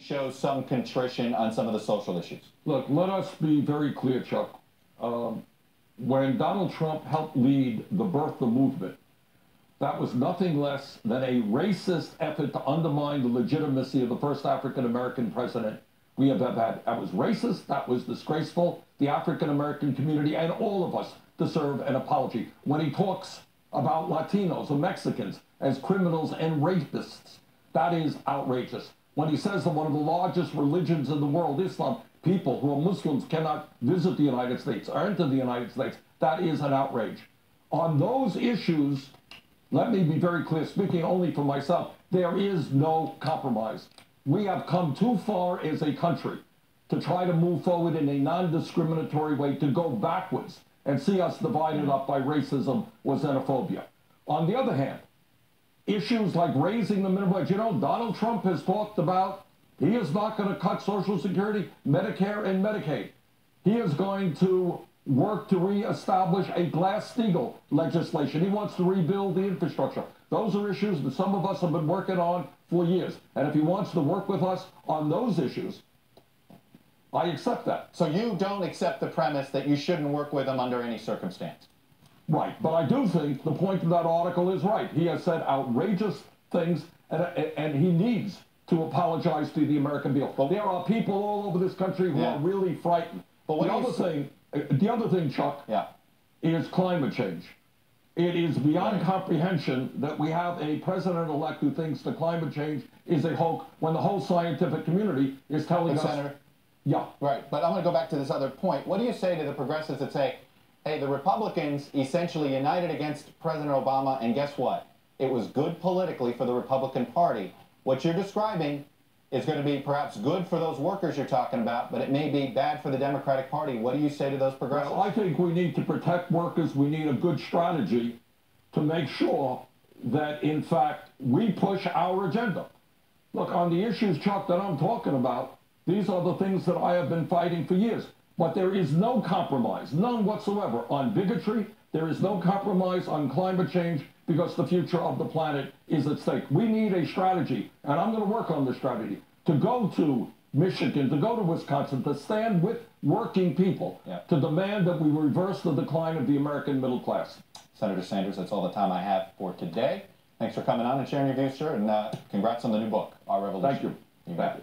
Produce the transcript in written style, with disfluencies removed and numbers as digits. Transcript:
shows some contrition on some of the social issues. Look, let us be very clear, Chuck. When Donald Trump helped lead the birther movement, that was nothing less than a racist effort to undermine the legitimacy of the first African-American president we have ever had. That was racist, that was disgraceful. The African-American community and all of us deserve an apology. When he talks about Latinos or Mexicans as criminals and rapists, that is outrageous. When he says that one of the largest religions in the world, Islam, people who are Muslims cannot visit the United States or enter the United States, that is an outrage. On those issues, let me be very clear, speaking only for myself, there is no compromise. We have come too far as a country to try to move forward in a non-discriminatory way, to go backwards and see us divided up by racism or xenophobia. On the other hand, issues like raising the minimum wage, you know, Donald Trump has talked about he is not going to cut Social Security, Medicare, and Medicaid. He is going to work to reestablish a Glass-Steagall legislation. He wants to rebuild the infrastructure. Those are issues that some of us have been working on for years. And if he wants to work with us on those issues, I accept that. So you don't accept the premise that you shouldn't work with him under any circumstance? Right, but I do think the point of that article is right. He has said outrageous things, and he needs to apologize to the American people. But there are people all over this country who are really frightened. But the other thing, Chuck, is climate change. It is beyond comprehension that we have a president-elect who thinks that climate change is a hoax when the whole scientific community is telling us... Senator, right, but I'm going to go back to this other point. What do you say to the progressives that say, hey, the Republicans essentially united against President Obama, and guess what? It was good politically for the Republican Party. What you're describing is going to be perhaps good for those workers you're talking about, but it may be bad for the Democratic Party. What do you say to those progressives? Well, I think we need to protect workers. We need a good strategy to make sure that, in fact, we push our agenda. Look, on the issues, Chuck, that I'm talking about, these are the things that I have been fighting for years. But there is no compromise, none whatsoever, on bigotry. There is no compromise on climate change, because the future of the planet is at stake. We need a strategy, and I'm going to work on the strategy, to go to Michigan, to go to Wisconsin, to stand with working people, to demand that we reverse the decline of the American middle class. Senator Sanders, that's all the time I have for today. Thanks for coming on and sharing your views, sir, and congrats on the new book, Our Revolution. Thank you. You bet.